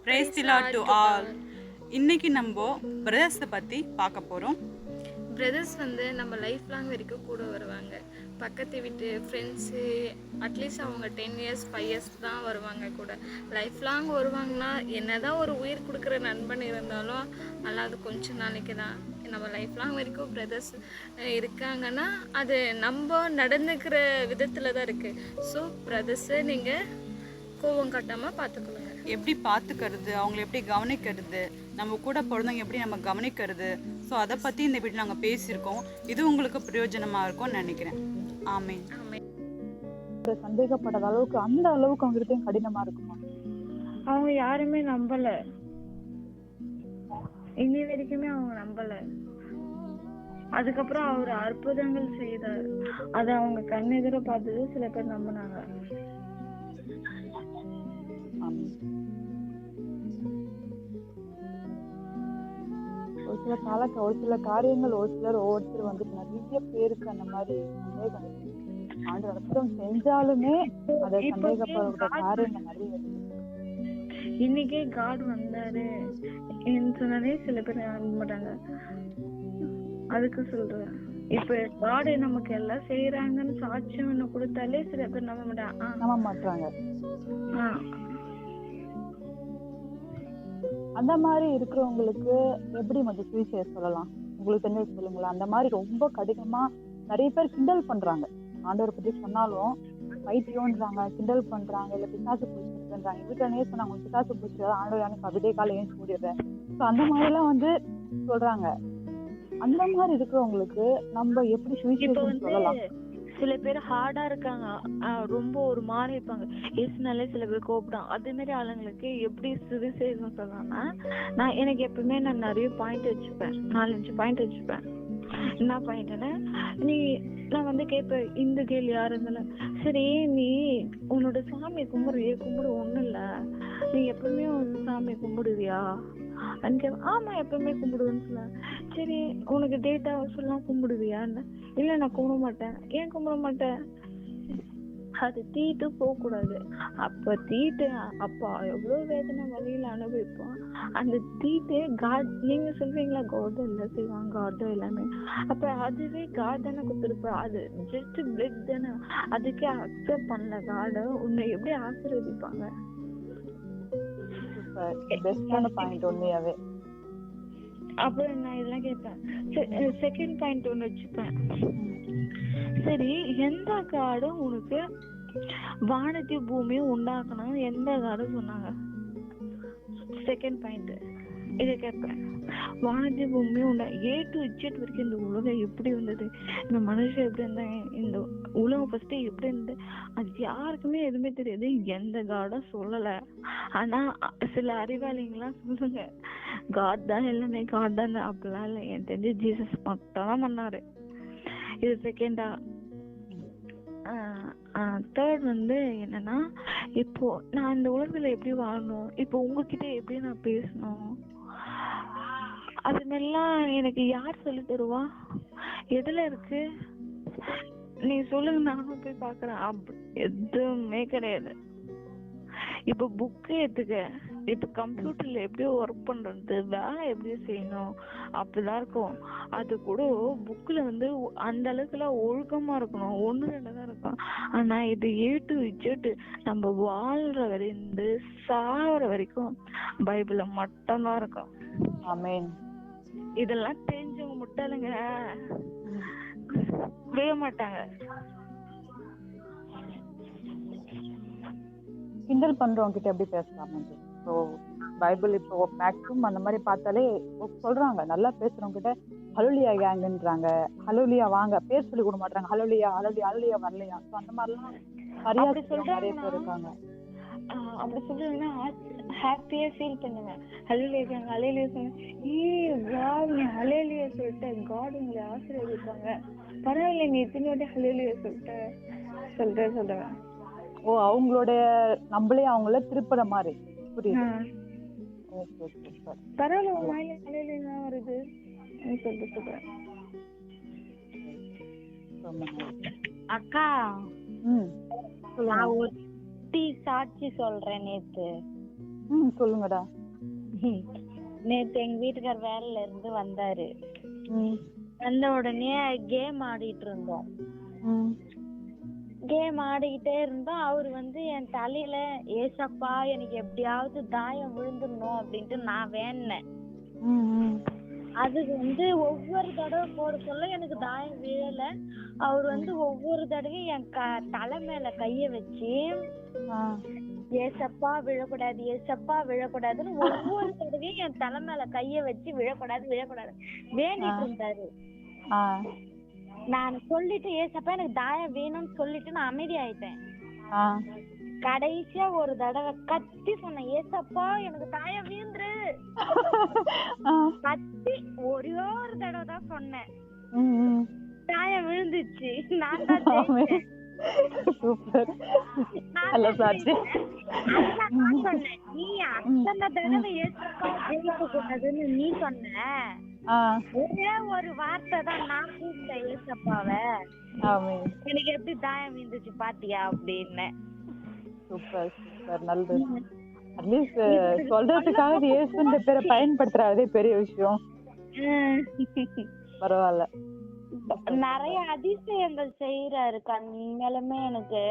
Praise the Lord to all. இன்னைக்கு நம்ம பிரதர்ஸை பற்றி பார்க்க போகிறோம். பிரதர்ஸ் வந்து நம்ம லைஃப் லாங் வரைக்கும் கூட வருவாங்க. பக்கத்து வீட்டு ஃப்ரெண்ட்ஸு அட்லீஸ்ட் அவங்க 10 இயர்ஸ் 5 இயர்ஸ் தான் வருவாங்க கூட. லைஃப் லாங் வருவாங்கன்னா என்ன தான் ஒரு உயிர் கொடுக்குற நண்பன் இருந்தாலும் ஆனால் அது கொஞ்சம் நாளைக்கு தான். நம்ம லைஃப் லாங் வரைக்கும் பிரதர்ஸ் இருக்காங்கன்னா அது நம்ம நடந்துக்கிற விதத்தில் தான் இருக்குது. ஸோ பிரதர்ஸை நீங்கள் கோபம் காட்டாமல் பார்த்துக்கொள்ளுங்க. எப்படி பார்த்துக்கிறது, அவங்கள எப்படி கவனிக்கிறது, நம்ம கூட பிறந்தவங்க எப்படி நம்ம கவனிக்கிறது, ஸோ அதை பற்றி இந்த வீட்டில் நாங்கள் பேசியிருக்கோம். இது உங்களுக்கு பிரயோஜனமாக இருக்கும்னு நினைக்கிறேன். ஆமேன். சந்தேகப்படாத அளவுக்கு அந்த அளவுக்கு அவங்களுக்கு கடினமா இருக்குமா? அவங்க யாருமே நம்பல, இன்னி வரைக்குமே அவங்க நம்பல. அதுக்கப்புறம் அவர் அற்புதங்கள் செய்தார், அதை அவங்க கண்ணெதிர பார்த்தது சில பேர் நம்பினாங்க. ஒரு சில ஒரு சில காரியங்கள் ஒவ்வொருத்தர் வந்துட்டு நிறைய பேருக்கு அந்த மாதிரி சந்தேகம் ஆண்டு அற்புதம் செஞ்சாலுமே அதை சந்தேகப்படுற காரியங்கள் நிறைய இருக்கு. இன்னைக்கே காட் வந்தாரு சொன்னாலே சில பேர் நம்ப மாட்டாங்க. அதுக்கு சொல்றேன், இப்ப காடு நமக்கு எல்லாம் செய்யறாங்கன்னு சாட்சியம் கொடுத்தாலே சில பேர் நம்ப மாட்டாங்க. அந்த மாதிரி இருக்கிறவங்களுக்கு எப்படி கொஞ்சம் சுவிசேஷம் சொல்லலாம், உங்களுக்கு தெரிஞ்சு சொல்லுங்களா? அந்த மாதிரி ரொம்ப கடினமா நிறைய பேர் கிண்டல் பண்றாங்க, ஆண்டவரை பத்தி சொன்னாலும் பைத்தியம்ன்றாங்க, கிண்டல் பண்றாங்க, இல்ல பிசாசு பிடிச்சிருக்குன்றாங்க. வீட்டுல சொன்னாங்க பிசாசு பிடிச்சி ஆண்டவர் எனக்கு விடிய காலை ஏன் கூடிடுறேன், அந்த மாதிரி எல்லாம் வந்து சொல்றாங்க. அந்த மாதிரி இருக்கிறவங்களுக்கு நம்ம எப்படி சுவிசேஷம் சொல்லலாம்? சில பேர் ஹார்டா இருக்காங்க, ரொம்ப ஒரு மாதிரி இருப்பாங்க, ஏசுனாலே சில பேர் கோபப்படும். அதே மாதிரி ஆளுங்களுக்கு எப்படி சுவிசேஷம் சொல்லலாம்னா, எனக்கு எப்பவுமே நான் நிறைய பாயிண்ட் வச்சுப்பேன், 4-5 பாயிண்ட் வச்சுப்பேன். என்ன பாயிண்ட்னா, நான் வந்து கேட்பேன், இந்த கேள்வி யாரு இருந்தாலும் சரி, நீ உன்னோட சாமி கும்பிடு ஒண்ணும் இல்ல, நீ எப்பவுமே உன் சாமி கும்பிடுவியா? ஆமா எப்பவுமே கும்பிடுவேன்னு சொல்ல. சரி, உனக்கு டேட்டா சொல்லலாம் கும்பிடுவியான்னு? இல்ல நான் கும்பிட மாட்டேன். ஏன் கும்பிட மாட்டேன்? அது தீட்டு போக கூடாது. அப்ப தீட்டு அப்பா எவ்வளவு வேதனை வழியில அனுபவிப்போம். அந்த தீட்டு காட், நீங்க சொல்றீங்களா காட் இல்ல செய்வாங்க, காட் தான் எல்லாமே. அப்ப அதுவே காட் தானே கொடுத்துருப்ப, அது ஜஸ்ட் பிளட் தானே. அதுக்கே அக்செப்ட் பண்ணல காட், உன்னை எப்படி ஆசீர்வதிப்பாங்க? பெஸ்டான பாயிண்ட் உண்மையாவே. அப்புறம் நான் இதெல்லாம் கேட்பேன். செகண்ட் பாயிண்ட் ஒண்ணு வச்சுப்பேன். சரி, எந்த காடும் உனக்கு வானத்தை பூமியும் உண்டாக்கணும் எந்த காடும் சொன்னாங்க? செகண்ட் பாயிண்ட் இதை கேட்பேன். வானத்தை பூமியும் A to Z வரைக்கும் இந்த உலகம் எப்படி வந்தது, இந்த மனுஷன் எப்படி இருந்தாங்க, இந்த உலகம் ஃபர்ஸ்ட் எப்படி இருந்தது, அது யாருக்குமே எதுவுமே தெரியாது, எந்த காடும் சொல்லல. ஆனா சில அறிவாளிங்கெல்லாம் சொல்லுங்க காட் தான் எல்லாமே, காட் தான். அப்படிலாம் இல்லை, எனக்கு தெரிஞ்சு ஜீசஸ் மட்டும் தான் பண்ணாரு. இது செகண்டா. தேர்ட் வந்து என்னன்னா, இப்போ நான் இந்த உலகத்துல எப்படி வாழணும், இப்போ உங்ககிட்ட எப்படி நான் பேசணும், அது மாதிரிலாம் எனக்கு யார் சொல்லி தருவா? எதுல இருக்கு நீ சொல்லுங்க, நானும் போய் பாக்குறேன். எதுவுமே கிடையாது. இப்ப புக்கு எடுத்துக்க, இப்ப கம்ப்யூட்டர்ல எப்படி ஒர்க் பண்றது, வேலை எப்படி செய்யணும் அப்படிதான் இருக்கும். அது கூட புக்ல வந்து அந்த அளவுக்கு எல்லாம் ஒழுக்கமா இருக்கணும், 1-2 தான் இருக்கும். ஆனா இது A to Z நம்ம வாழ்ற வரைந்து சாவற வரைக்கும் பைபிள்ல மட்டும்தான் இருக்கும். ஆமென். இதெல்லாம் தெரிஞ்சவங்க முட்டாளுங்க விட மாட்டாங்க. கிண்டல் பண்றவங்க கிட்ட எப்படி பேசலாம்? இப்போ பைபிள் இப்போ மேக்ஸிமம் அந்த மாதிரி பார்த்தாலே சொல்றாங்க, நல்லா பேசுறவங்க கிட்ட ஹல்லேலூயா கேங்குன்றாங்க, ஹல்லேலூயா வாங்க, பேர் சொல்லி கொடுக்க மாட்டாங்க, ஹல்லேலூயா ஹல்லேலூயா ஹல்லேலூயா வரலையா. ஸோ அந்த மாதிரிலாம் நிறைய பேர் இருக்காங்க. அப்படி சொல்றீங்கன்னா ஹாப்பியா ஃபீல் பண்ணுவேன். ஹல்லேலூயா கேங்க, ஹல்லேலூயா சொல்லுங்க, நீ ஹல்லேலூயா சொல்லிட்டு காட் உங்களை ஆசீர்வதிப்பாங்க, பரவாயில்ல நீ எத்தனை வாட்டி ஹல்லேலூயா சொல்லுவேன். ஓ, அவங்களோட நம்மளே அவங்கள திருப்புற மாதிரி. புரியுது. பரவாயில்ல உன் வாயில ஹல்லேலூயா வருது சொல்றேன். அக்கா, நான் ஒட்டி சாட்சி சொல்றேன். நேத்து சொல்லுங்கடா. நேத்து எங்க வீட்டுக்கார் வேலையில இருந்து வந்தாரு. ம் வந்த உடனே கேம் ஆடிட்டு இருந்தோம். ம் கேம் ஆடிக்கிட்டே இருந்தோம். அவரு என் தலையில ஏசப்பா எனக்கு எப்படியாவது தாயம் விழுந்துடணும் அப்படின்ட்டு நான் வேண்டினேன். ம் ம் அது ஒவ்வொரு தடவை போட சொல்ல எனக்கு தாயம் விழல. அவர் ஒவ்வொரு தடவையும் என் தலை மேல கைய வச்சு ஆ ஏசப்பா விழக்கூடாது ஏசப்பா விழக்கூடாதுன்னு ஒவ்வொரு தடவையும் என் தலை மேல கைய வச்சு விழக்கூடாது விழக்கூடாது வேண்டிட்டு இருந்தாரு. ஆ நான் சொல்லிட்டு ஏசப்பா எனக்கு தாயம் வேணும்னு சொல்லிட்டு நான் அமைதி ஆயிட்டேன். ஆ கடைசியா ஒரு தடவை கத்தி சொன்னேன், ஏசப்பா எனக்கு தாயம் வீந்துரு. கத்தி ஒரே ஒரு தடவை தான் சொன்னேன். ம் ம் தாயம் விழுந்துச்சு. நான் தான் ஜெயிச்சேன். சூப்பர். நான் நல்ல தான் சாட்சி. ஜெயிச்சேன். அதுதான் நான் சொன்னேன், நீ அத்தனை தடவை ஏசப்பா ஜெயிக்க கூடாதுன்னு நீ சொன்ன. ஆ ஒரே ஒரு வார்த்தை தான் நான் கூப்பிட்டேன் ஏசப்பாவை. ஆமென். எனக்கு எப்படி தாயம் வீந்துச்சு பாத்தியா அப்படின்னு. சூப்பர் சூப்பர் நல்லது. அட்லீஸ்ட் சொல்றதுக்காக இயேசுன்ற பேரை பயன்படுத்துறதே பெரிய விஷயம். பரவாயில்ல. நிறைய அதிசயங்கள் செய்யறாரு உண்மையிலுமே எனக்கு.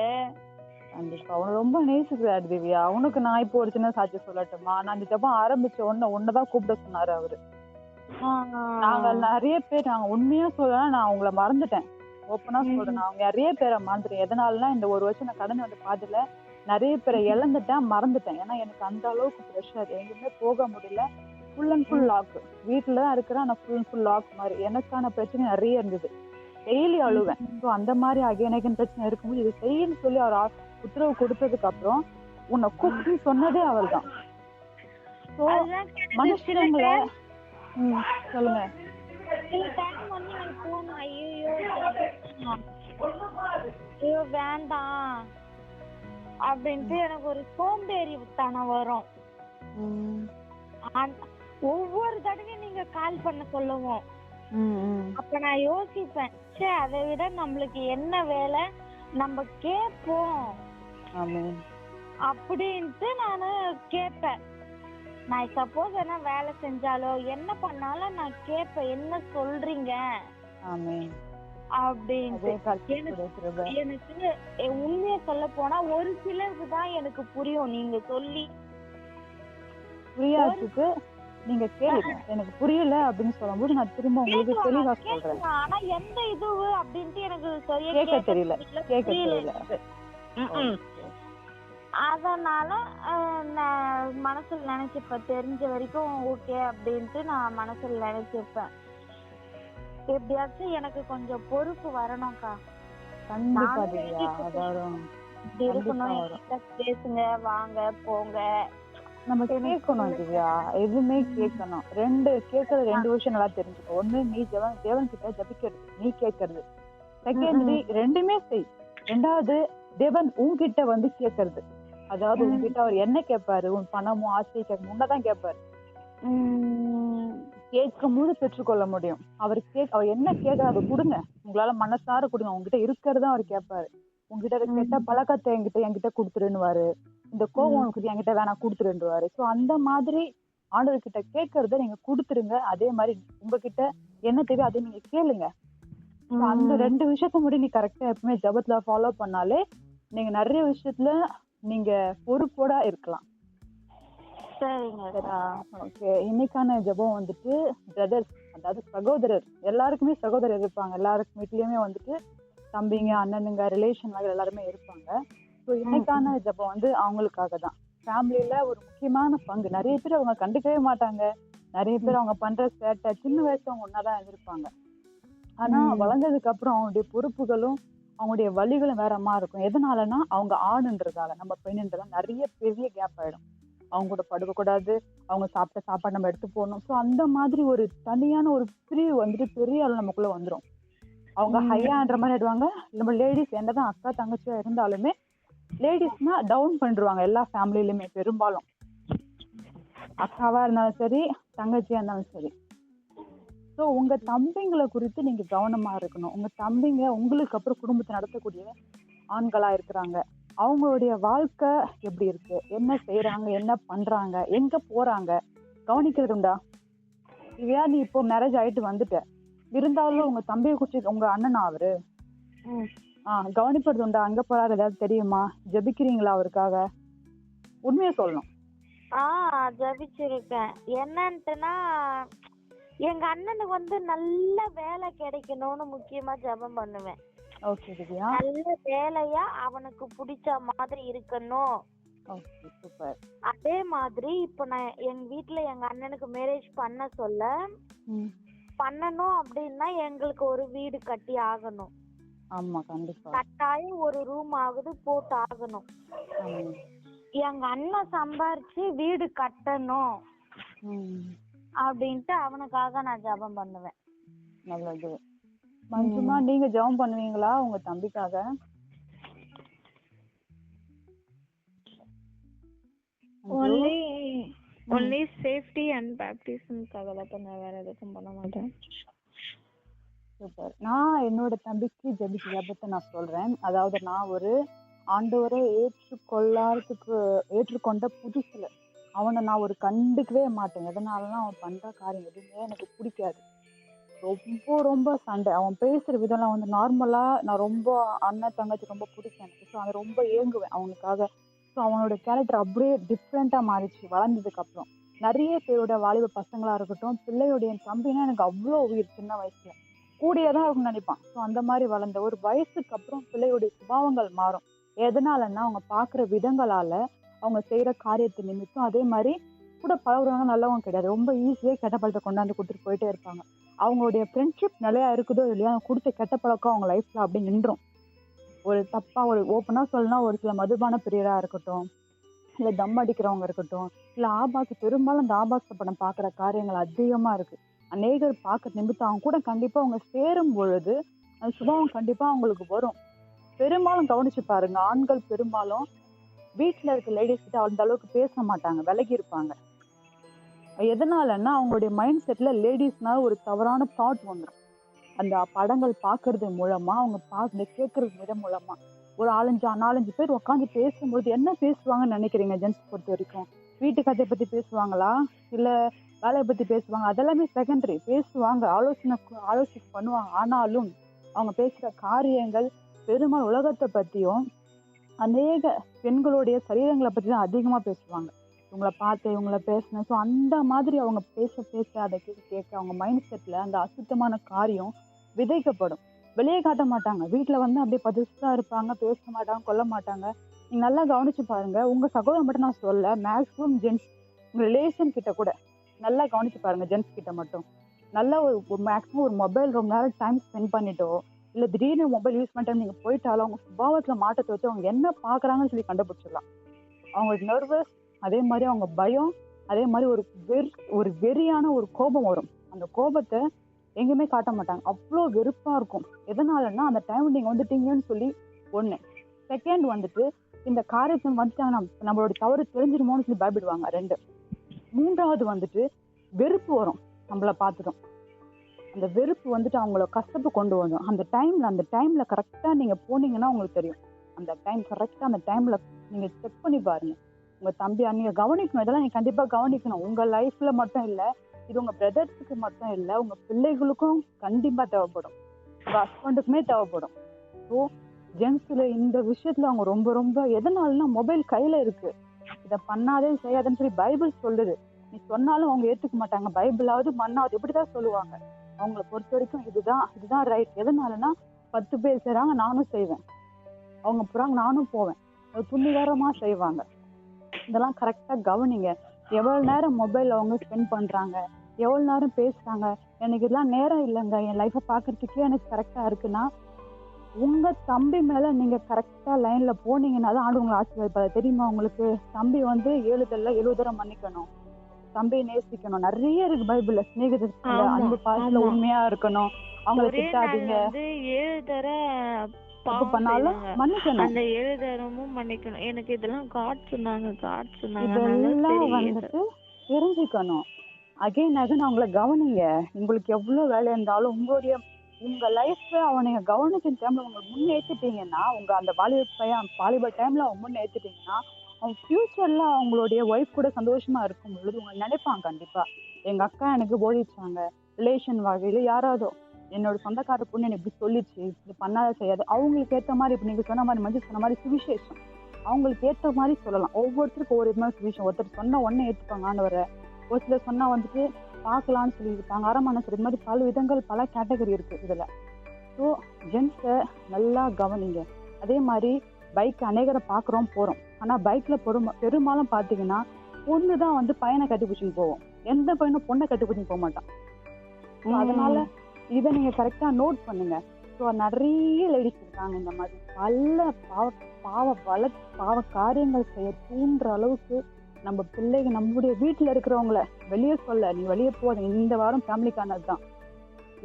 கண்டிப்பா அவனை ரொம்ப நேசிக்கிறாரு திவ்யா. அவனுக்கு நான் இப்போ ஒரு சின்ன சாட்சி சொல்லட்டுமா? நான் இந்த ஜெபம் ஆரம்பிச்ச உடனே ஒன்னதான் கூப்பிட சொன்னாரு அவரு. நாங்க நிறைய பேர் நாங்க உண்மையா சொல்லலாம், நான் அவங்கள மறந்துட்டேன். ஓப்பனா சொல்றேன், நான் அவங்க நிறைய பேரை மறந்துட்டேன். எதனாலனா இந்த ஒரு வருஷம் நான் கடந்து வந்த பாதையில நிறைய பேரை இழந்துட்டேன், மறந்துட்டேன். ஏன்னா எனக்கு அந்த அளவுக்கு ப்ரெஷர், எங்கேயுமே போக முடியல. Full and full lock. வீட்டுல தான் இருக்கிறேன், ஆனா ஃபுல் அண்ட் ஃபுல் லாக் மாதிரி. எனக்கான பிரச்சனை நிறைய இருந்தது. டெய்லி அழுவேன். ஸோ அந்த மாதிரி அகைன் பிரச்சனை இருக்கும்போது இது செய்யன்னு சொல்லி அவர் உத்தரவு கொடுத்ததுக்கு அப்புறம் உன்னை கூப்பிட்டு சொன்னதே அவர் தான். ஸோ மனுஷங்களை சொல்லுங்க. சில டைம் எனக்கு தோணும், ஐயோ வேண்டாம் அப்படின்ட்டு எனக்கு ஒரு சோம்பேறித்தனம் வரும். ஒவ்வொரு தடவையும் நீங்க கால் பண்ண சொல்லுவோம். அப்ப நான் யோசிப்பேன், சே அதை விட நம்மளுக்கு என்ன வேலை, நம்ம கேட்போம் அப்படின்ட்டு நானு கேட்பேன். நான் சப்போஸ் என்ன வேலை செஞ்சாலோ என்ன பண்ணாலும் நான் கேட்பேன், என்ன சொல்றீங்க அப்படின்ட்டு. எனக்கு உண்மையை சொல்ல போனா ஒரு சிலருக்கு தான் எனக்கு புரியும். நீங்க சொல்லி புரியாதுக்கு நீங்க கேளுங்க. எனக்கு புரியல அப்படின்னு சொல்லும்போது நான் திரும்ப உங்களுக்கு தெளிவா சொல்றேன். ஆனா எந்த இது அப்படின்ட்டு எனக்கு சரியா கேட்க தெரியல, கேட்க தெரியல. அதனால நான் மனசுல நினைச்சிருப்பேன், தெரிஞ்ச வரைக்கும் ஓகே அப்படின்ட்டு நான் மனசுல நினைச்சிருப்பேன். எப்படியாச்சும் எனக்கு கொஞ்சம் பொறுப்பு வரணும்க்கா. கண்டிப்பா திவ்யா, வரும். இருக்கணும், பேசுங்க வாங்க போங்க. நம்ம கேட்கணும் திவ்யா, எதுவுமே கேட்கணும். கேட்கறது ரெண்டு விஷயம் நல்லா தெரிஞ்சுக்கோ. ஒண்ணு, நீ தேவன் கிட்ட ஜபிக்கிறது, நீ கேட்கறது. செகண்ட்லி ரெண்டுமே செய். ரெண்டாவது, தேவன் உன்கிட்ட கேட்கறது. அதாவது உன்கிட்ட அவர் என்ன கேட்பாரு, உன் பணமோ ஆசையை கேட்க முன்னதான் கேட்பாரு. கேட்கும் போது பெற்றுக்கொள்ள முடியும். அவர் என்ன கேட்கற அதை கொடுங்க, உங்களால மனசார கொடுங்க. உங்ககிட்ட இருக்கிறதா அவர் கேட்பாரு. உங்ககிட்ட கெட்ட பழக்கத்தை என்கிட்ட கொடுத்துருன்னுவாரு. இந்த கோபம் உனக்கு என்கிட்ட வேணா கொடுத்துருன்னுவாரு. ஸோ அந்த மாதிரி ஆண்டவர்கிட்ட கேட்கறத நீங்க கொடுத்துருங்க. அதே மாதிரி உங்ககிட்ட என்ன தேவையோ அதை நீங்க கேளுங்க. அந்த ரெண்டு விஷயத்த மட்டும் நீ கரெக்டா எப்பவுமே ஜபத்துல ஃபாலோ பண்ணாலே நீங்க நிறைய விஷயத்துல நீங்க பொறுப்போட இருக்கலாம். ஓகே, இன்னைக்கான ஜபம் பிரதர்ஸ், அதாவது சகோதரர். எல்லாருக்குமே சகோதரர் இருப்பாங்க. எல்லாருக்கும் வீட்லயுமே தம்பிங்க, அண்ணனுங்க, ரிலேஷன் எல்லாருமே இருப்பாங்க. ஸோ இன்னைக்கான ஜபம் அவங்களுக்காக தான். ஃபேமிலியில ஒரு முக்கியமான பங்கு. நிறைய பேர் அவங்க கண்டுக்கவே மாட்டாங்க. நிறைய பேர் அவங்க பண்ற சேட்டை, சின்ன வயசுல அவங்க ஒன்னாதான் இருந்திருப்பாங்க. ஆனா வளர்ந்ததுக்கு அப்புறம் அவங்களுடைய பொறுப்புகளும் அவங்களுடைய வழிகளும் வேறமா இருக்கும். எதனாலனா அவங்க ஆணுன்றதால, நம்ம பெண்ணுன்றதால நிறைய பெரிய கேப் ஆயிடும். அவங்க கூட படுக்க கூடாது, அவங்க சாப்பிட்ட சாப்பாடு நம்ம எடுத்து போகணும். ஸோ அந்த மாதிரி ஒரு தனியான ஒரு பிரிவு பெரிய அளவு நமக்குள்ள வந்துடும். அவங்க ஹையான்ற மாதிரி ஆயிடுவாங்க. நம்ம லேடிஸ் என்னதான் அக்கா தங்கச்சியா இருந்தாலுமே லேடிஸ்னா டவுன் பண்ணிடுவாங்க. எல்லா ஃபேமிலியிலுமே பெரும்பாலும் அக்காவா இருந்தாலும் சரி, தங்கச்சியா இருந்தாலும் சரி. ஸோ உங்க தம்பிங்களை குறித்து நீங்க கவனமா இருக்கணும். உங்க தம்பிங்க உங்களுக்கு அப்புறம் குடும்பத்தை நடத்தக்கூடிய ஆண்களா இருக்கிறாங்க. அவங்களுடைய வாழ்க்கை எப்படி இருக்கு, என்ன செய்யறாங்க, என்ன பண்றாங்க, எங்க போறாங்க, கவனிக்கிறது உண்டா? இவையா நீ இப்போ மேரேஜ் ஆயிட்டு வந்துட்ட, இருந்தாலும் உங்க தம்பியை குறிச்சு, உங்க அண்ணனா அவரு, ம். கவனிப்பது உண்டா? அங்க போறாரு ஏதாவது தெரியுமா? ஜெபிக்கிறீங்களா அவருக்காக? உண்மையை சொல்லணும். ஜபிச்சிருக்கேன். என்னன்ட்டுனா எங்க அண்ணனுக்கு வந்து நல்ல வேலை கிடைக்கணும்னு முக்கியமா ஜெபம் பண்ணுவேன். ஓகே திவ்யா. நல்ல வேலையா அவனுக்கு பிடிச்ச மாதிரி இருக்கணும். Okay super. அதே மாதிரி இப்ப நான் எங்க வீட்ல எங்க அண்ணனுக்கு மேரேஜ் பண்ண சொல்ல பண்ணணும் அப்படின்னா எங்களுக்கு ஒரு வீடு கட்டி ஆகணும். ஆமா கண்டிப்பா. கட்டாயம் ஒரு ரூம் ஆகுது போட்டு ஆகணும். எங்க அண்ணன் சம்பாரிச்சு வீடு கட்டணும் அப்படின்ட்டு அவனுக்காக நான் ஜெபம் பண்ணுவேன். நல்லது. மஞ்சுமா, நீங்க ஜெபம் பண்ணுவீங்களா உங்க தம்பிக்காக? ஒன்லி சேஃப்டி அண்ட் பேப்டிசம்காக தான் பண்ண, வேற எதுக்கும் பண்ண மாட்டேன். சூப்பர். நான் என்னோட தம்பிக்கு ஜெபத்தை நான் சொல்றேன். அதாவது நான் ஒரு ஆண்டவரை ஏற்றுக்கொண்ட புதுசுல அவனை நான் ஒரு கண்டுக்கவே மாட்டேன். எதனாலனா அவன் பண்ற காரியம் எதுவுமே எனக்கு பிடிக்காது. ரொம்ப ரொம்ப சண்டை. அவன் பேசுற விதம்லாம் வந்து நார்மலா நான் ரொம்ப அண்ணன் தங்கச்சி ரொம்ப பிடிக்கும் எனக்கு. ஸோ அதை ரொம்ப ஏங்குவேன் அவனுக்காக. ஸோ அவனோட கேரக்டர் அப்படியே டிஃப்ரெண்டா மாறிச்சு வளர்ந்ததுக்கு அப்புறம். நிறைய பேரோட வாலிப பசங்களா இருக்கட்டும், பிள்ளையோட என் தம்பினா எனக்கு அவ்வளோ உயிர். சின்ன வயசுல கூடியே தான் இருக்கும்னு நினைப்பான். ஸோ அந்த மாதிரி வளர்ந்த ஒரு வயசுக்கு அப்புறம் பிள்ளையோடைய சுபாவங்கள் மாறும். எதனாலன்னா அவங்க பார்க்குற விதங்களால, அவங்க செய்யற காரியத்தை நிமித்தம். அதே மாதிரி கூட பழகுறவங்க நல்லவங்க கிடையாது. ரொம்ப ஈஸியாக கெட்ட பழத்தை கொண்டாந்து கொடுத்துட்டு போயிட்டே இருப்பாங்க. அவங்களுடைய ஃப்ரெண்ட்ஷிப் நிலையா இருக்குதோ இல்லையா, அவங்க கொடுத்த கெட்ட பழக்கம் அவங்க லைஃப்ல அப்படி நின்றும். ஒரு தப்பா ஒரு ஓப்பனா சொல்லணும்னா, ஒரு சில மதுபான பிரியரா இருக்கட்டும், இல்லை தம் அடிக்கிறவங்க இருக்கட்டும், இல்லை பெரும்பாலும் இந்த ஆபாச படம் பார்க்குற காரியங்கள் அதிகமா இருக்கு. அநேகர் பார்க்க நிமித்தம் அவங்க கூட கண்டிப்பா அவங்க சேரும் பொழுது அந்த சுபாவம் கண்டிப்பா அவங்களுக்கு வரும். பெரும்பாலும் கவனிச்சு பாருங்க, ஆண்கள் பெரும்பாலும் வீட்டுல இருக்க லேடிஸ் கிட்ட அந்த அளவுக்கு பேச மாட்டாங்க, விலகி இருப்பாங்க. எதனாலன்னா அவங்களுடைய மைண்ட் செட்ல லேடிஸ்னா ஒரு தவறான தாட் வந்துடும். அந்த படங்கள் பார்க்கறது மூலமா, அவங்க கேட்கறது விதம் மூலமா ஒரு 4-5 பேர் உட்காந்து பேசும்போது என்ன பேசுவாங்கன்னு நினைக்கிறீங்க? ஜென்ஸ் பொறுத்த வரைக்கும் வீட்டு கதையை பத்தி பேசுவாங்களா, இல்ல வேலையை பத்தி பேசுவாங்க? அதெல்லாமே செகண்டரி. பேசுவாங்க, ஆலோசனை பண்ணுவாங்க. ஆனாலும் அவங்க பேசுற காரியங்கள் பெரும்பாலும் உலகத்தை பத்தியும் அநேக பெண்களுடைய சரீரங்களை பத்தி தான் அதிகமா பேசுவாங்க. இவங்களை பார்த்து இவங்கள பேசினேன். ஸோ அந்த மாதிரி அவங்க பேச அதை கேட்க அவங்க மைண்ட் செட்ல அந்த அசுத்தமான காரியம் விதைக்கப்படும். வெளியே காட்ட மாட்டாங்க. வீட்டுல வந்து அப்படியே பதுசா இருப்பாங்க, பேச மாட்டாங்க, கொல்ல மாட்டாங்க. நீங்க நல்லா கவனிச்சு பாருங்க. உங்க சகோதரன் மட்டும் நான் சொல்ல, மேக்ஸிமம் ஜென்ஸ் உங்க ரிலேஷன் கிட்ட கூட நல்லா கவனிச்சு பாருங்க. ஜென்ஸ் கிட்ட மட்டும் நல்லா ஒரு மேக்ஸிமம் ஒரு மொபைல் ரொம்ப நேரம் டைம் ஸ்பெண்ட் பண்ணிட்டோ, இல்ல திடீர்னு மொபைல் யூஸ் பண்ணிட்டு நீங்க போயிட்டாலும் அவங்க சுபாவத்துல மாற்றத்தை வச்சு அவங்க என்ன பாக்குறாங்கன்னு சொல்லி கண்டுபிடிச்சிடலாம். அவங்களுக்கு நர்வஸ், அதே மாதிரி அவங்க பயம், அதே மாதிரி ஒரு வெறியான ஒரு கோபம் வரும். அந்த கோபத்தை எங்கேயுமே காட்ட மாட்டாங்க. அவ்வளோ வெறுப்பா இருக்கும். எதனாலன்னா அந்த டைம் நீங்க வந்துட்டீங்கன்னு சொல்லி ஒண்ணு. செகண்ட் வந்துட்டு இந்த காரியத்தை வந்துட்டாங்கன்னா நம்மளோட தவறு தெரிஞ்சிருமோன்னு சொல்லி பயப்படுவாங்க. 2. 3வது வந்துட்டு வெறுப்பு வரும். நம்மள பார்த்துட்டோம், அந்த வெறுப்பு வந்துட்டு அவங்கள கஷ்டப்பு கொண்டு வரும். அந்த டைம்ல கரெக்டா நீங்க போனீங்கன்னா உங்களுக்கு தெரியும். அந்த டைம்ல நீங்க செக் பண்ணி பாருங்க. உங்க தம்பி நீங்க கவனிக்கணும். இதெல்லாம் நீங்க கண்டிப்பா கவனிக்கணும். உங்க லைஃப்ல மட்டும் இல்ல, இது உங்க பிரதர்ஸுக்கு மட்டும் இல்ல, உங்க பிள்ளைகளுக்கும் கண்டிப்பா தேவைப்படும், உங்க ஹஸ்பண்டுக்குமே தேவைப்படும். ஸோ ஜென்ஸ்ல இந்த விஷயத்துல அவங்க ரொம்ப ரொம்ப எதனாலன்னா மொபைல் கையில இருக்கு. இதை பண்ணாதே செய்யாதுன்னு சொல்லி பைபிள் சொல்லுது. நீ சொன்னாலும் அவங்க ஏத்துக்க மாட்டாங்க. பைபிளாவது மண்ணாவது எப்படிதான் சொல்லுவாங்க. அவங்கள பொறுத்த வரைக்கும் இதுதான் ரைட். எதனாலன்னா 10 பேர் செய்றாங்க, நானும் செய்வேன். அவங்க போறாங்க, நானும் போவேன். துணிகரமா செய்வாங்க. இதெல்லாம் கரெக்டா கவனிங்க. எவ்வளவு நேரம் மொபைல் அவங்க ஸ்பெண்ட் பண்றாங்க, எவ்வளவு நேரம் பேசுறாங்க. எனக்கு இதெல்லாம் நேரம் இல்லைங்க, என் லைஃபை பாக்குறதுக்கே எனக்கு கரெக்டா இருக்குன்னா, உங்க தம்பி மேல நீங்க கரெக்டா லைன்ல போனீங்கன்னா தான் ஆண்டு உங்களை ஆசீர்வதிப்பாரு. தெரியுமா உங்களுக்கு? தம்பி வந்து 7 தடவை 70 தடவை மன்னிக்கணும், தம்பியை நேசிக்கணும். நிறைய இருக்கு பைபிள்ல. சிநேகிதத்துல அன்பு பாசத்துல உண்மையா இருக்கணும், அவங்களை திட்டாதீங்க, 7 தடவை தப்பு பண்ணாலும் மன்னிக்கணும். அந்த 7 தடவும் மன்னிக்கணும். எனக்கு இதெல்லாம் காட் சொன்னாங்க. இதெல்லாம் வந்துட்டு தெரிஞ்சுக்கணும். அகைன் அவங்கள கவனிங்க. உங்களுக்கு எவ்வளவு வேலை இருந்தாலும் உங்க லைஃப்ல அவனை கவனிக்கிற டைம்ல உங்க முன்னேற்றிட்டீங்கன்னா, உங்க அந்த வாலிப டைம்ல அவங்க முன்னேற்றிட்டீங்கன்னா, அவன் ஃபியூச்சர்ல அவங்களுடைய ஒய்ஃப் கூட சந்தோஷமா இருக்கும் பொழுது உங்க நினைப்பான் கண்டிப்பா. எங்க அக்கா எனக்கு போதிச்சாங்க, ரிலேஷன் வகையில யாராவதோ என்னோட சொந்தக்கார பொண்ணு எனக்கு இப்படி சொல்லிச்சு, இது பண்ணாத செய்யாது. அவங்களுக்கு ஏத்த மாதிரி இப்ப நீங்க சொன்ன மாதிரி மஞ்சள் சொன்ன மாதிரி சுவிசேஷம் அவங்களுக்கு ஏத்த மாதிரி சொல்லலாம். ஒவ்வொருத்தருக்கும் ஒவ்வொரு விதமான சுவிசேஷம். ஒருத்தர் சொன்னா உடனே ஏத்துப்பாங்க ஆண்டவரை, ஒரு சிலர் சொன்னா வந்துட்டு பார்க்கலான்னு சொல்லியிருப்பாங்க, அரமான சொல்லி, இது மாதிரி பல விதங்கள் பல கேட்டகரி இருக்கு இதுல. ஸோ ஜென்ஸை நல்லா கவனிங்க. அதே மாதிரி பைக் அநேகரை பார்க்குறோம் போகிறோம், ஆனால் பைக்கில் பெரும்பாலும் பார்த்தீங்கன்னா பொண்ணு தான் வந்து பையனை கட்டி பிடிச்சின்னு போவோம், எந்த பையனும் பொண்ணை கட்டி பிடிச்சின்னு போக மாட்டான். ஸோ அதனால இதை நீங்கள் கரெக்டாக நோட் பண்ணுங்க. ஸோ நிறைய லேடிஸ் இருக்காங்க இந்த மாதிரி பல பாவ காரியங்கள் செய்ய தூண்டுற அளவுக்கு நம்ம பிள்ளைங்க நம்முடைய வீட்டில் இருக்கிறவங்கள வெளியே சொல்ல, நீ வெளியே போகாதீங்க. இந்த வாரம் ஃபேமிலிக்கானது தான்.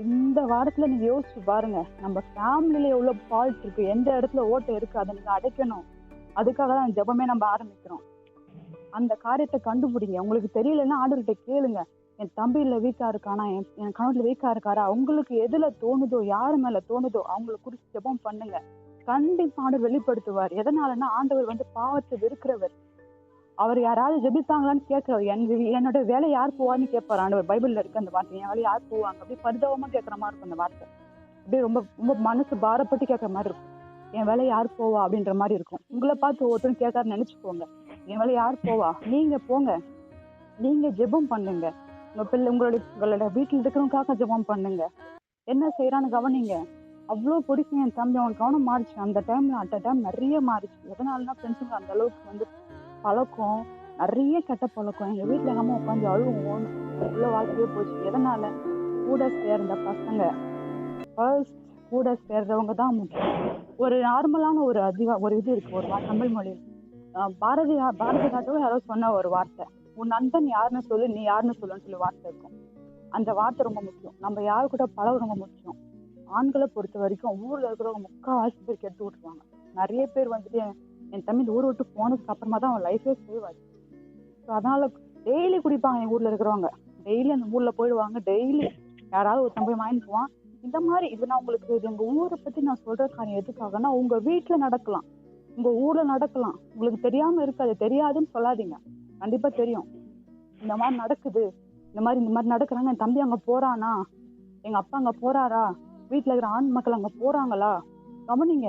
இந்த வாரத்துல நீங்க யோசிச்சு பாருங்க, நம்ம ஃபேமிலியில எவ்வளவு ஃபால்ட் இருக்கு, எந்த இடத்துல ஓட்டை இருக்கு, அதை நீங்க அடைக்கணும். அதுக்காக தான் ஜெபமே நம்ம ஆரம்பிக்கிறோம். அந்த காரியத்தை கண்டுபிடிங்க. உங்களுக்கு தெரியலன்னா ஆண்டவர்கிட்ட கேளுங்க, என் தம்பியில வீக்கா இருக்கானா, என் கணவர்ல வீக்கா இருக்காரா, உங்களுக்கு எதுல தோணுதோ, யாரு மேல தோணுதோ அவங்களை குறிச்சு ஜெபம் பண்ணுங்க. கண்டிப்பா ஆண்டவர் வெளிப்படுத்துவார். எதனாலன்னா ஆண்டவர் வந்து பாவத்தை வெறுக்கிறவர். அவர் யாராவது ஜெபிப்பாங்களான்னு கேட்கிறவர். என்னோட வேலை யார் போவான்னு கேட்பாரு ஆண்டவர். பைபிள்ல இருக்கு அந்த வார்த்தை, என் வேலை யார் போவாங்க, அப்படி பரிதாபமா கேட்கற மாதிரி இருக்கும் அந்த வார்த்தை. அப்படியே ரொம்ப ரொம்ப மனசு பாரப்பட்டு கேட்கற மாதிரி இருக்கும். என் வேலை யார் போவா அப்படின்ற மாதிரி இருக்கும். உங்களை பார்த்து ஒவ்வொருத்தரும் கேட்காருன்னு நினைச்சுக்கோங்க. என் வேலை யார் போவா, நீங்க போங்க, நீங்க ஜெபம் பண்ணுங்க. உங்க பிள்ளை உங்களோட வீட்டுல இருக்கிறவங்களுக்காக ஜெபம் பண்ணுங்க. என்ன செய்யறான்னு கவனிங்க. அவ்வளவு பிடிக்கும் என் தம்பி, அவன் கவனம் மாறிச்சு அந்த டைம்ல. அட் டைம் நிறைய மாறிச்சு. எதனாலன்னா ஃப்ரெண்ட்ஸுங்க அந்த அளவுக்கு வந்து பழக்கம், நிறைய கெட்ட பழக்கம். எங்க வீட்டுல எங்க அம்மா உட்காந்து அழுவோம், உள்ள வாழ்க்கையே போச்சு. எதனால? கூட சேர்ந்த பசங்க, ஃபர்ஸ்ட் கூட சேர்றவங்க தான் முக்கியம். ஒரு நார்மலான ஒரு இது இருக்கு, ஒரு தமிழ் மொழியில் பாரதியாரும் யாரோ சொன்ன ஒரு வார்த்தை, உன் நண்பன் யாருன்னு சொல்லு, நீ யாருன்னு சொல்லுன்னு சொல்லி வார்த்தை இருக்கும். அந்த வார்த்தை ரொம்ப முக்கியம். நம்ம யாரு கூட பழக ரொம்ப முக்கியம். ஆண்களை பொறுத்த வரைக்கும் ஊர்ல இருக்கிறவங்க முக்கால்வாசி பேர் கெடுத்து விட்டுருவாங்க. நிறைய பேர் வந்துட்டு என் தம்பி இந்த ஊரை விட்டு போனதுக்கு அப்புறமா தான் அவன் லைஃபே சேவ் ஆச்சு. ஸோ அதனால டெய்லி குடிப்பாங்க என் ஊர்ல இருக்கிறவங்க, டெய்லி அந்த ஊர்ல போயிடுவாங்க, டெய்லி யாராவது ஒரு தம்பி வாங்கிக்குவான். இந்த மாதிரி இது நான் உங்களுக்கு எங்க ஊரை பத்தி நான் சொல்ற காரியம் எதுக்காகன்னா, உங்க வீட்டுல நடக்கலாம், உங்க ஊர்ல நடக்கலாம். உங்களுக்கு தெரியாம இருக்காது, தெரியாதுன்னு சொல்லாதீங்க, கண்டிப்பா தெரியும். இந்த மாதிரி நடக்குது, இந்த மாதிரி நடக்கிறாங்க, என் தம்பி அங்க போறானா, எங்க அப்பா அங்க போறாரா, வீட்டுல இருக்கிற ஆண் மக்கள் அங்க போறாங்களா, கவனிங்க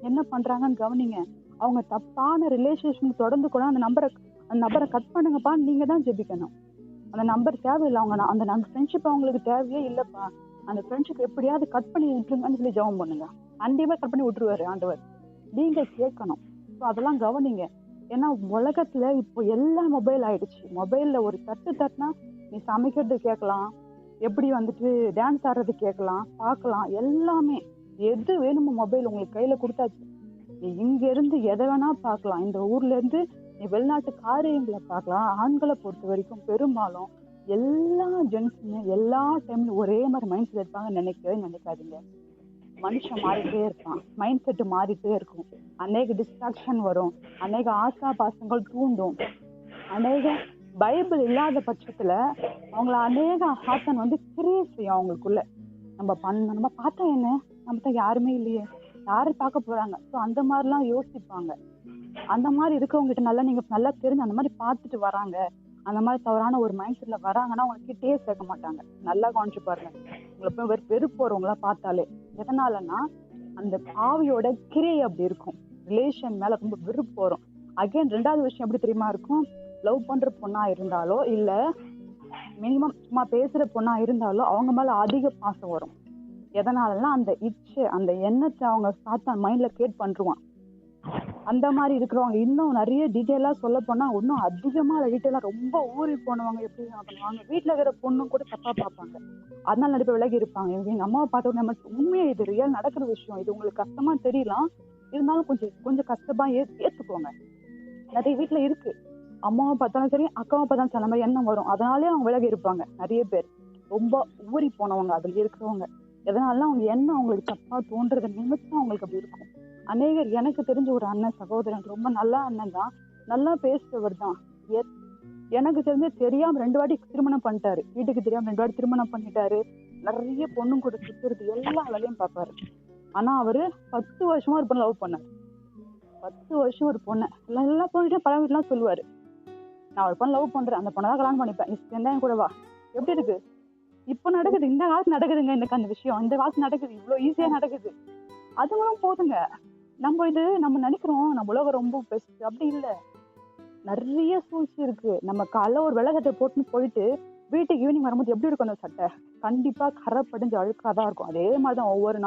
என்ன பண்றாங்கன்னு கவனிங்க. அவங்க தப்பான ரிலேஷன்ஷிப் தொடர்ந்து கூட அந்த நம்பரை கட் பண்ணுங்கப்பா, நீங்க தான் ஜெபிக்கணும். அந்த நம்பர் தேவையில்லை, அவங்க அந்த ஃப்ரெண்ட்ஷிப் அவங்களுக்கு தேவையே இல்லப்பா, அந்த ஃப்ரெண்ட்ஷிப் எப்படியாவது கட் பண்ணி விட்டுருங்கன்னு சொல்லி ஜெபம் பண்ணுங்க. கண்டிப்பா கட் பண்ணி விட்டுருவாரு ஆண்டவர். நீங்க கேட்கணும். ஸோ அதெல்லாம் கவனிங்க. ஏன்னா உலகத்துல இப்போ எல்லாம் மொபைல் ஆயிடுச்சு. மொபைல்ல ஒரு தட்டுனா நீ சமைக்கிறது கேட்கலாம், எப்படி வந்துட்டு டான்ஸ் ஆடுறது கேட்கலாம், பார்க்கலாம், எல்லாமே எது வேணுமோ மொபைல் உங்களுக்கு கையில கொடுத்தாச்சு. நீ இங்க இருந்து எதை வேணா பார்க்கலாம். இந்த ஊர்ல இருந்து நீ வெளிநாட்டு காரியங்களை பார்க்கலாம். ஆண்களை பொறுத்த வரைக்கும் பெரும்பாலும் எல்லா ஜென்ஸுமே எல்லா டைம்ல ஒரே மாதிரி மைண்ட் செட் இருப்பாங்க நினைக்கவே நினைக்காதீங்க. மனுஷன் மாறிட்டே இருப்பான், மைண்ட் செட் மாறிட்டே இருக்கும். அநேக டிஸ்ட்ராக்ஷன் வரும், அநேக ஆசா பாசங்கள் தூண்டும், அநேக பைபிள் இல்லாத பட்சத்துல அவங்கள அநேக ஆசன் வந்து கிரியேட் செய்யும் அவங்களுக்குள்ள. நம்ம பார்த்தா என்ன, நம்ம யாருமே இல்லையே, யாரு பார்க்க போறாங்க. ஸோ அந்த மாதிரிலாம் யோசிப்பாங்க. அந்த மாதிரி இருக்கவங்க கிட்ட நீங்க நல்லா தெரிஞ்சு அந்த மாதிரி பார்த்துட்டு வராங்க, அந்த மாதிரி தவறான ஒரு மைண்ட் செட்ல வராங்கன்னா அவங்க கிட்டே சேர்க்க மாட்டாங்க. நல்லா கவனிச்சு பாருங்க. உங்களை போய் வெறுப்பு வருவங்களா பார்த்தாலே. எதனாலன்னா அந்த ஆவியோட கிரியை அப்படி இருக்கும். ரிலேஷன் மேல ரொம்ப வெறுப்பு வரும். அகைன் ரெண்டாவது விஷயம் எப்படி தெரியுமா இருக்கும், லவ் பண்ற பொண்ணா இருந்தாலோ இல்ல மினிமம் சும்மா பேசுற பொண்ணா இருந்தாலோ அவங்க மேல அதிக பாசம் வரும். எதனாலன்னா அந்த இச்சை, அந்த எண்ணத்தை அவங்க சாத்தான் மைண்ட்ல கிரியேட் பண்றான். அந்த மாதிரி இருக்கிறவங்க இன்னும் நிறைய டீட்டெயிலா சொல்ல போனா இன்னும் அதிகமா டீட்டெயிலா ரொம்ப ஊறி போனவங்க எப்படி பண்ணுவாங்க, வீட்டுல இருக்கிற பொண்ணும் கூட தப்பா பார்ப்பாங்க. அதனால நடிப்ப விலகி இருப்பாங்க. எங்க அம்மாவை பார்த்த நம்ம உண்மையா இது ரியல் நடக்கிற விஷயம், இது உங்களுக்கு கஷ்டமா தெரியலாம், இருந்தாலும் கொஞ்சம் கஷ்டமா ஏத்துக்கோங்க. நிறைய வீட்டுல இருக்கு, அம்மாவை பார்த்தாலும் சரி அக்காவை பார்த்தாலும் சில மாதிரி எண்ணம் வரும். அதனாலே அவங்க விலகி இருப்பாங்க. நிறைய பேர் ரொம்ப ஊறி போனவங்க அதுல இருக்கிறவங்க. எதனால அவங்க எண்ணம் அவங்களுக்கு தப்பா தோன்றது நிமித்தம் அவங்களுக்கு அப்படி இருக்கும். அநேகர் எனக்கு தெரிஞ்ச ஒரு அண்ணன் சகோதரன், ரொம்ப நல்ல அண்ணன் தான், நல்லா பேசுறவர் தான், எனக்கு தெரிஞ்சு தெரியாம 2 வாட்டி திருமணம் பண்ணிட்டாரு. வீட்டுக்கு தெரியாம 2 வாட்டி திருமணம் பண்ணிட்டாரு. நிறைய பொண்ணும் கூட சுத்துறது எல்லா வேலையும் பார்ப்பாரு. ஆனா அவரு 10 வருஷமா ஒரு பொண்ணு லவ் பண்ணாரு. 10 வருஷம் ஒரு பொண்ணு எல்லா பொண்ணுகிட்டயும் பல வீட்டுலாம் சொல்லுவாரு, நான் ஒரு பொண்ணு லவ் பண்றேன், அந்த பொண்ணை தான் கல்யாணம் பண்ணிப்பேன், நீ கூட வா. எப்படி இருக்கு? இப்ப நடக்குது, இந்த காலத்து நடக்குதுங்க. எனக்கு அந்த விஷயம் இந்த காலத்து நடக்குது, இவ்வளவு ஈஸியா நடக்குது. அதுங்களும் போதுங்க. நம்ம நினைக்கிறோம் நம்ம உலகம் ரொம்ப பெஸ்ட், அப்படி இல்ல. நிறைய சூழ்ச்சி இருக்கு. நம்ம காலைல ஒரு வெள்ளை சட்டை போட்டுன்னு போயிட்டு வீட்டுக்கு ஈவினிங் வரும்போது எப்படி இருக்கும் அந்த சட்டை? கண்டிப்பா கரை படிஞ்சு அழுக்காதான் இருக்கும். அதே மாதிரிதான் ஒவ்வொரு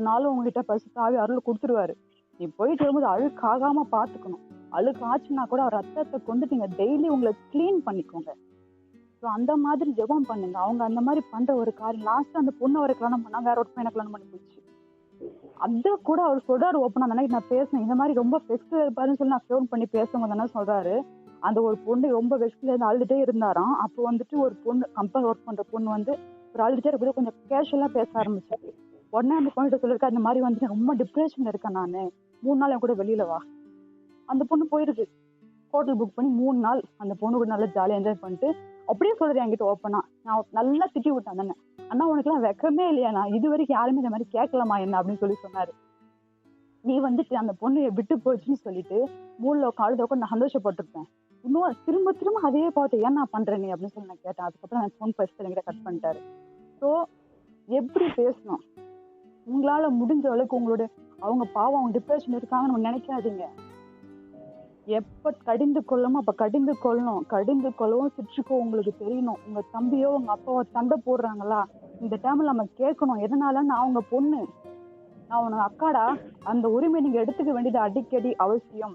நாளும் உங்ககிட்ட பரிசுத்தாவி அருள் கொடுத்துருவாரு. நீ போயிட்டு வரும்போது அழுக்காகாம பாத்துக்கணும். அழுக்கு ஆச்சுன்னா கூட அவர் ரத்தத்தை கொண்டு நீங்க டெய்லி உங்களை கிளீன் பண்ணிக்கோங்க. ஸோ அந்த மாதிரி ஜெபம் பண்ணுங்க. அவங்க அந்த மாதிரி பண்ற ஒரு காரியம். லாஸ்ட் அந்த பொண்ணு அவரை கல்யாணம் பண்ணா வேற ஒரு பையனை கல்யாணம் பண்ணி போச்சு. அத கூட அவர் சொல்றாரு ஓப்பனா. அந்த நான் பேசினேன் இந்த மாதிரி ரொம்ப வெக்ஸ்ல இருப்பாருன்னு சொல்லி நான் ஃபோன் பண்ணி பேசும்போது தானே சொல்றாரு, அந்த ஒரு பொண்ணு ரொம்ப வெக்ஸ்ல இருந்து அழுதுட்டே இருந்தாராம். அப்போ வந்துட்டு ஒரு பொண்ணு கம்பெனி ஒர்க் பண்ற பொண்ணு வந்து ஒரு அழுதுட்டே இருக்கிறது கொஞ்சம் கேஷுவலா பேச ஆரம்பிச்சாரு. உடனே அந்த பொண்ணுகிட்ட சொல்லிருக்கா, இந்த மாதிரி வந்துட்டு ரொம்ப டிப்ரெஷன்ல இருக்கேன் நானு, 3 நாள் என் கூட வெளியில வா. அந்த பொண்ணு போயிருக்கு. ஹோட்டல் புக் பண்ணி 3 நாள் அந்த பொண்ணு கூட நல்லா ஜாலியா என்ஜாய் பண்ணிட்டு அப்படியே சொல்றது என்கிட்ட ஓப்பனா. நான் நல்லா திட்டி விட்டேன் தானே, அண்ணா உனக்கு எல்லாம் வெக்கமே இல்லையா, நான் இது வரைக்கும் யாருமே இந்த மாதிரி கேட்கலாமா என்ன அப்படின்னு சொல்லி சொன்னாரு. நீ வந்துட்டு அந்த பொண்ணு விட்டு போச்சுன்னு சொல்லிட்டு மூணுல காலத்தை உட்காந்து நான் சந்தோஷப்பட்டிருப்பேன். இன்னும் திரும்ப அதே பார்த்து ஏன் நான் பண்றேன் நீ அப்படின்னு சொல்லி நான் கேட்டேன். அதுக்கப்புறம் நான் ஃபோன் பேசுறது என்கிட்ட கட் பண்ணிட்டாரு. ஸோ எப்படி பேசணும்? உங்களால முடிஞ்ச அளவுக்கு உங்களோட அவங்க பாவம் அவங்க டிப்ரெஷன் இருக்காங்கன்னு நினைக்காதீங்க. எப்ப கடிந்து கொள்ளணும் அப்ப கடிந்து கொள்ளவும் சிரிச்சுக்கோ. உங்களுக்கு தெரியணும், உங்க தம்பியோ உங்க அப்பாவோ சண்டை போடுறாங்களா, இந்த டைம்ல நம்ம கேட்கணும். எதனால நான் உங்க பொண்ணு, நான் உனக்கு அக்காடா, அந்த உரிமை நீங்க எடுத்துக்க வேண்டியது அடிக்கடி அவசியம்.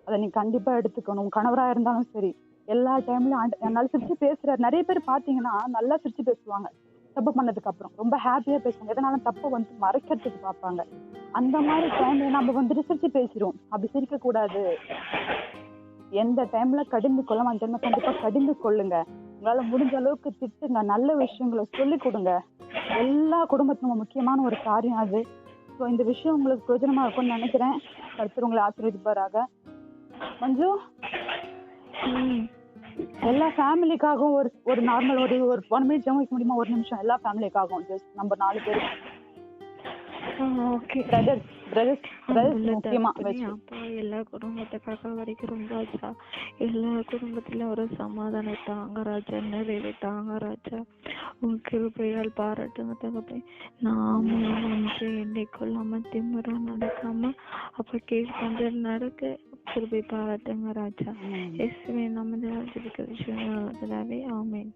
அதை நீங்க கண்டிப்பா எடுத்துக்கணும். கணவரா இருந்தாலும் சரி, எல்லா டைம்லயும் என்னால சிரிச்சு பேசுறாரு. நிறைய பேர் பாத்தீங்கன்னா நல்லா சிரிச்சு பேசுவாங்க. தப்பு பண்ணதுக்கு அப்புறம் ரொம்ப ஹாப்பியா பேசுவாங்க. எதனாலும் தப்பை வந்து மறைக்கிறதுக்கு பார்ப்பாங்க. அந்த மாதிரி டைம்ல நம்ம வந்து சிரிச்சு பேசிடுவோம். அப்படி சிரிக்க கூடாது. எந்த டைம்ல கடிந்து கொள்ளாம அந்த டைம்ல கண்டிப்பா கடிந்து கொள்ளுங்க. உங்களால முடிஞ்ச அளவுக்கு திட்டுங்க, நல்ல விஷயங்களை சொல்லி கொடுங்க. எல்லா குடும்பத்துக்கும் முக்கியமான ஒரு காரியம் அது. ஸோ இந்த விஷயம் உங்களுக்கு பிரயோஜனமா இருக்கும்னு நினைக்கிறேன். கர்த்தர் உங்களை ஆசீர்வதிப்பாராக. மஞ்சு, எல்லா ஃபேமிலிக்காகவும் ஒரு நார்மல் ஒரு 1 மினிட் ஜெபம் வைக்க முடியுமா? 1 நிமிஷம் எல்லா ஃபேமிலிக்காகவும், ஜஸ்ட் நம்ம 4 பேர் முக்கியமா அப்பா எல்லா குடும்பத்துக்காக வரைக்கும் ரொம்ப எல்லா குடும்பத்திலும் ஒரு சமாதானம் தாங்க ராஜா, நிறைவே தாங்க ராஜா. உன் கிருபையால் பாராட்டுங்க தகப்பே. நாம வந்து என்னைக்குள்ளாம திமிரா நடக்காம அப்ப கீழ்கொண்டு நடக்க கிருபை பாராட்டுங்க ராஜா. இயேசுவின் நாமத்தில் ஜெபிக்கிறேன். ஆமென்.